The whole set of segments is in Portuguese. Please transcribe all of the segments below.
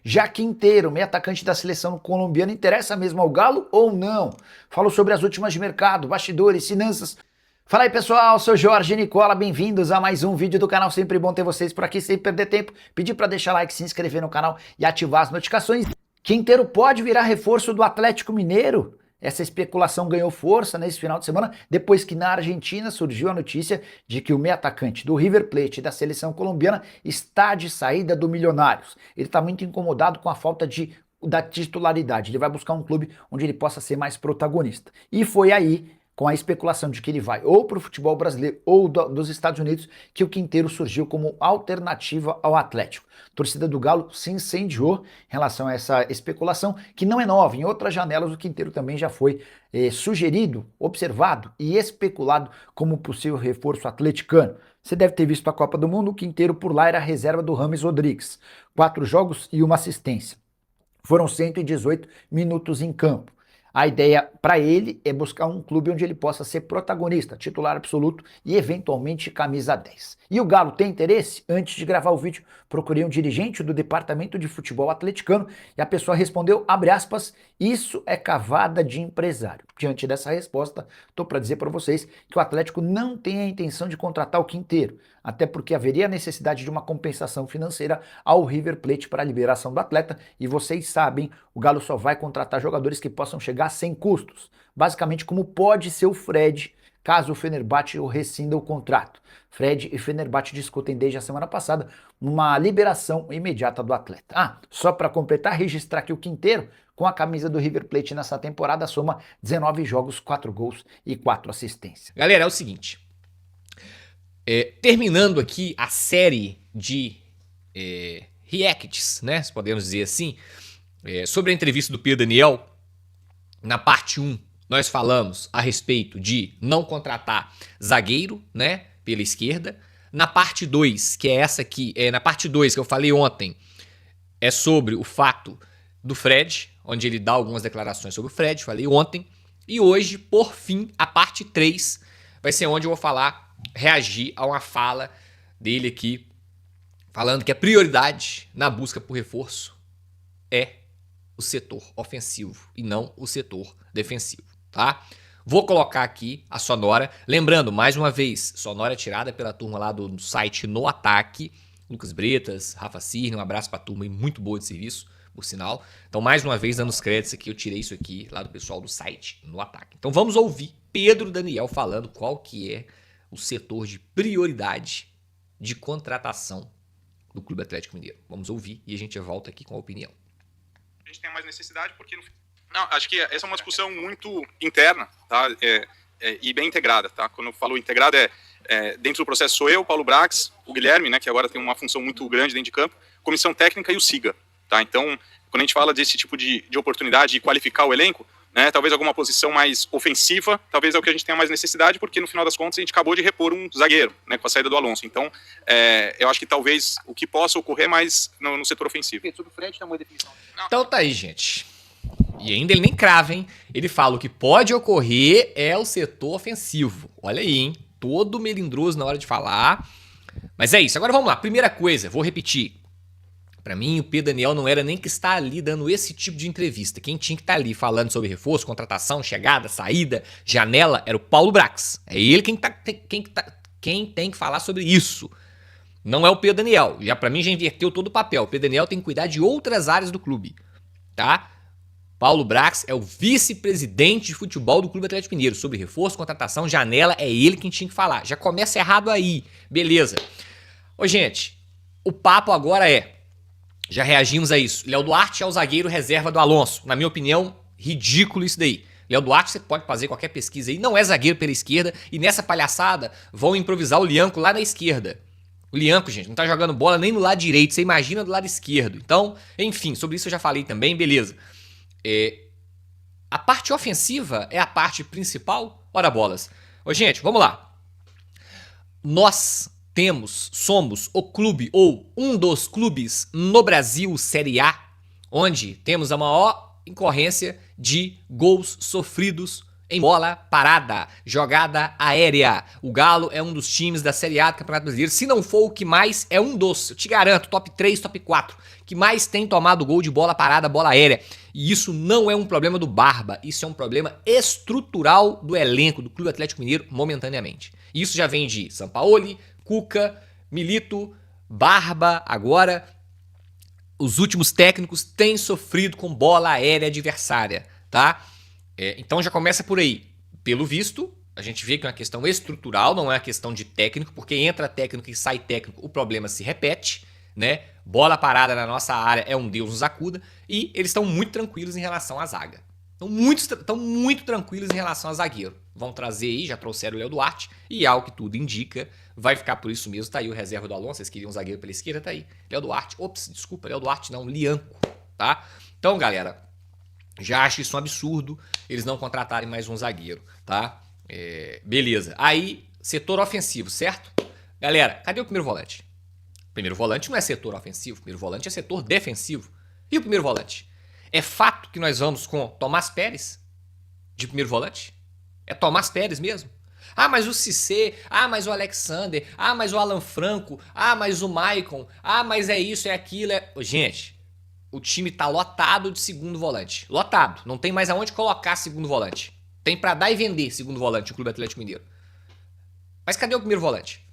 Já Quinteiro, meio atacante da seleção colombiana, interessa mesmo ao Galo ou não? Falo sobre as últimas de mercado, bastidores, finanças. Fala aí pessoal, sou Jorge Nicola, bem-vindos a mais um vídeo do canal, sempre bom ter vocês por aqui, sem perder tempo. Pedir para deixar like, se inscrever no canal e ativar as notificações. Quinteiro pode virar reforço do Atlético Mineiro? Essa especulação ganhou força nesse final de semana, depois que na Argentina surgiu a notícia de que o meio atacante do River Plate e da seleção colombiana está de saída do Milionários. Ele está muito incomodado com a falta da titularidade, ele vai buscar um clube onde ele possa ser mais protagonista. E foi aí, com a especulação de que ele vai ou para o futebol brasileiro ou dos Estados Unidos, que o Quinteiro surgiu como alternativa ao Atlético. A torcida do Galo se incendiou em relação a essa especulação, que não é nova. Em outras janelas o Quinteiro também já foi sugerido, observado e especulado como possível reforço atleticano. Você deve ter visto a Copa do Mundo, o Quinteiro por lá era a reserva do James Rodrigues. 4 jogos e uma assistência. Foram 118 minutos em campo. A ideia para ele é buscar um clube onde ele possa ser protagonista, titular absoluto e eventualmente camisa 10. E o Galo tem interesse? Antes de gravar o vídeo, procurei um dirigente do departamento de futebol atleticano e a pessoa respondeu, abre aspas, isso é cavada de empresário. Diante dessa resposta, estou para dizer para vocês que o Atlético não tem a intenção de contratar o Quinteiro, até porque haveria necessidade de uma compensação financeira ao River Plate para a liberação do atleta e vocês sabem, o Galo só vai contratar jogadores que possam chegar sem custos, basicamente como pode ser o Fred, caso o Fenerbahçe rescinda o contrato. Fred e Fenerbahçe discutem desde a semana passada uma liberação imediata do atleta. Só para completar, registrar que o Quinteiro, com a camisa do River Plate nessa temporada, soma 19 jogos, 4 gols e 4 assistências. Galera, é o seguinte, terminando aqui a série de reacts, né, se podemos dizer assim, sobre a entrevista do Pedro Daniel. Na parte 1, nós falamos a respeito de não contratar zagueiro, né, pela esquerda. Na parte 2, que é essa aqui, na parte 2 que eu falei ontem, é sobre o fato do Fred, onde ele dá algumas declarações sobre o Fred, falei ontem. E hoje, por fim, a parte 3 vai ser onde eu vou reagir a uma fala dele aqui, falando que a prioridade na busca por reforço é o setor ofensivo e não o setor defensivo, tá? Vou colocar aqui a sonora, lembrando, mais uma vez, sonora tirada pela turma lá do site No Ataque, Lucas Bretas, Rafa Cirne, um abraço pra turma aí, muito boa de serviço, por sinal. Então, mais uma vez, dando os créditos aqui, eu tirei isso aqui lá do pessoal do site No Ataque. Então, vamos ouvir Pedro Daniel falando qual que é o setor de prioridade de contratação do Clube Atlético Mineiro. Vamos ouvir e a gente volta aqui com a opinião. A gente tem mais necessidade porque não, acho que essa é uma discussão muito interna, tá? E bem integrada, tá? Quando eu falo integrada dentro do processo sou eu, Paulo Brax, o Guilherme, né, que agora tem uma função muito grande dentro de campo, comissão técnica e o SIGA, tá? Então, quando a gente fala desse tipo de oportunidade de qualificar o elenco, né, talvez alguma posição mais ofensiva, talvez é o que a gente tenha mais necessidade, porque no final das contas a gente acabou de repor um zagueiro, né, com a saída do Alonso. Então, eu acho que talvez o que possa ocorrer mais no setor ofensivo. Sobre o Fred tem uma definição. Então tá aí, gente. E ainda ele nem crava, hein? Ele fala o que pode ocorrer é o setor ofensivo. Olha aí, hein? Todo melindroso na hora de falar. Mas é isso. Agora vamos lá. Primeira coisa, vou repetir. Pra mim, o Pedro Daniel não era nem que estar ali dando esse tipo de entrevista. Quem tinha que estar ali falando sobre reforço, contratação, chegada, saída, janela, era o Paulo Brax. É ele quem tem que falar sobre isso. Não é o Pedro Daniel. Já pra mim já inverteu todo o papel. O Pedro Daniel tem que cuidar de outras áreas do clube, tá? Paulo Brax é o vice-presidente de futebol do Clube Atlético Mineiro. Sobre reforço, contratação, janela, é ele quem tinha que falar. Já começa errado aí. Beleza. Ô, gente, o papo agora já reagimos a isso. Léo Duarte é o zagueiro reserva do Alonso. Na minha opinião, ridículo isso daí. Léo Duarte, você pode fazer qualquer pesquisa aí, não é zagueiro pela esquerda. E nessa palhaçada, vão improvisar o Lianco lá na esquerda. O Lianco, gente, não tá jogando bola nem no lado direito. Você imagina do lado esquerdo. Então, enfim, sobre isso eu já falei também, beleza. A parte ofensiva é a parte principal? Ora bolas. Ô, gente, vamos lá. Nós somos o clube ou um dos clubes no Brasil Série A, onde temos a maior incorrência de gols sofridos em bola parada, jogada aérea. O Galo é um dos times da Série A do Campeonato Brasileiro. Se não for o que mais, é um dos, eu te garanto, top 3, top 4, que mais tem tomado gol de bola parada, bola aérea. E isso não é um problema do Barba, isso é um problema estrutural do elenco do Clube Atlético Mineiro momentaneamente. Isso já vem de Sampaoli, Cuca, Milito, Barba, agora os últimos técnicos têm sofrido com bola aérea adversária, tá? Então já começa por aí. Pelo visto, a gente vê que é uma questão estrutural, não é uma questão de técnico, porque entra técnico e sai técnico, o problema se repete, né? Bola parada na nossa área é um Deus nos acuda, e eles estão muito tranquilos em relação à zaga. Estão muito tranquilos em relação a zagueiro. Vão trazer aí, já trouxeram o Léo Duarte, e ao que tudo indica, vai ficar por isso mesmo. Tá aí o reserva do Alonso, vocês queriam um zagueiro pela esquerda, tá aí. Léo Duarte, Léo Duarte não, Lianco, tá? Então, galera, já acho isso um absurdo, eles não contratarem mais um zagueiro, tá? Beleza. Aí, setor ofensivo, certo? Galera, cadê o primeiro volante? O primeiro volante não é setor ofensivo, o primeiro volante é setor defensivo. E o primeiro volante? É fato que nós vamos com Tomás Pérez de primeiro volante? É Tomás Pérez mesmo? Ah, mas o Cissé, ah, mas o Alexander, ah, mas o Alan Franco, ah, mas o Maicon, ah, mas é isso, é aquilo, Gente, o time tá lotado de segundo volante. Lotado, não tem mais aonde colocar segundo volante. Tem pra dar e vender segundo volante o Clube Atlético Mineiro. Mas cadê o primeiro volante?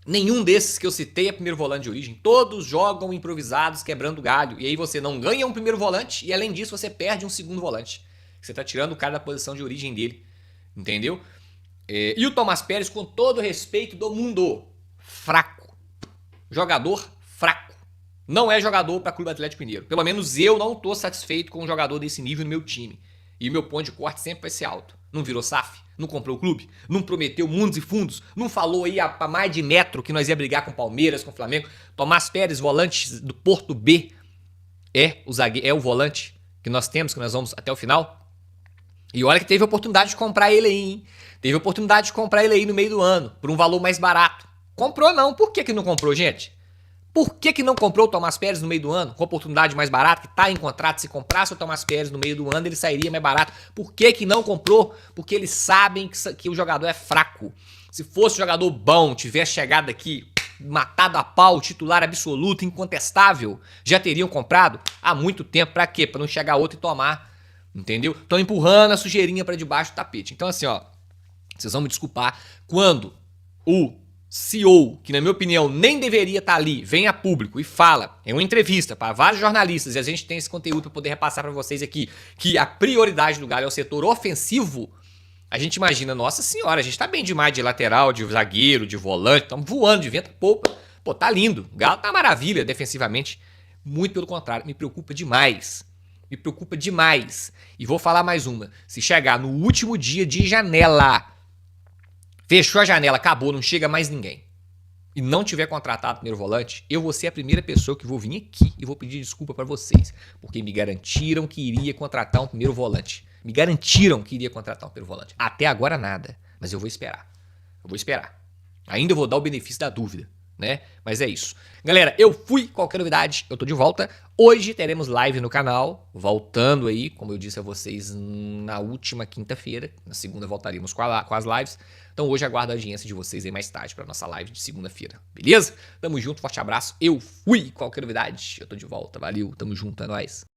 Nenhum desses que eu citei é primeiro volante de origem. Todos jogam improvisados, quebrando galho. E aí você não ganha um primeiro volante e além disso você perde um segundo volante. Você tá tirando o cara da posição de origem dele. Entendeu? E o Tomás Pérez, com todo o respeito do mundo, fraco. Jogador fraco. Não é jogador para Clube Atlético Mineiro. Pelo menos eu não tô satisfeito com um jogador desse nível no meu time. E o meu ponto de corte sempre vai ser alto. Não virou SAF? Não comprou o clube? Não prometeu mundos e fundos? Não falou aí a mais de metro que nós ia brigar com o Palmeiras, com o Flamengo? Tomás Pérez, volante do Porto B, é o volante que nós temos, que nós vamos até o final? E olha que teve a oportunidade de comprar ele aí, hein? Teve a oportunidade de comprar ele aí no meio do ano, por um valor mais barato. Comprou não. Por que não comprou, gente? Por que não comprou o Tomás Pérez no meio do ano, com oportunidade mais barata, que está em contrato? Se comprasse o Tomás Pérez no meio do ano, ele sairia mais barato. Por que não comprou? Porque eles sabem que o jogador é fraco. Se fosse um jogador bom, tivesse chegado aqui, matado a pau, titular absoluto, incontestável, já teriam comprado há muito tempo. Pra quê? Pra não chegar outro e tomar. Entendeu? Estão empurrando a sujeirinha pra debaixo do tapete. Então assim, ó, vocês vão me desculpar, quando o CEO, que na minha opinião nem deveria estar ali, vem a público e fala, em uma entrevista para vários jornalistas, e a gente tem esse conteúdo para poder repassar para vocês aqui, que a prioridade do Galo é o setor ofensivo, a gente imagina, nossa senhora, a gente tá bem demais de lateral, de zagueiro, de volante, estamos voando de vento, poupa. Pô, tá lindo, o Galo tá maravilha defensivamente. Muito pelo contrário, me preocupa demais. Me preocupa demais. E vou falar mais uma, se chegar no último dia de janela, fechou a janela, acabou, não chega mais ninguém, e não tiver contratado o primeiro volante, eu vou ser a primeira pessoa que vou vir aqui e vou pedir desculpa para vocês, porque me garantiram que iria contratar um primeiro volante. Me garantiram que iria contratar um primeiro volante. Até agora nada, mas eu vou esperar. Eu vou esperar. Ainda vou dar o benefício da dúvida, né? Mas é isso. Galera, eu fui. Qualquer novidade, eu tô de volta. Hoje teremos live no canal, voltando aí, como eu disse a vocês na última quinta-feira. Na segunda voltaríamos com as lives. Então hoje aguardo a audiência de vocês aí mais tarde para nossa live de segunda-feira. Beleza? Tamo junto, forte abraço. Eu fui. Qualquer novidade, eu tô de volta. Valeu, tamo junto, é nóis.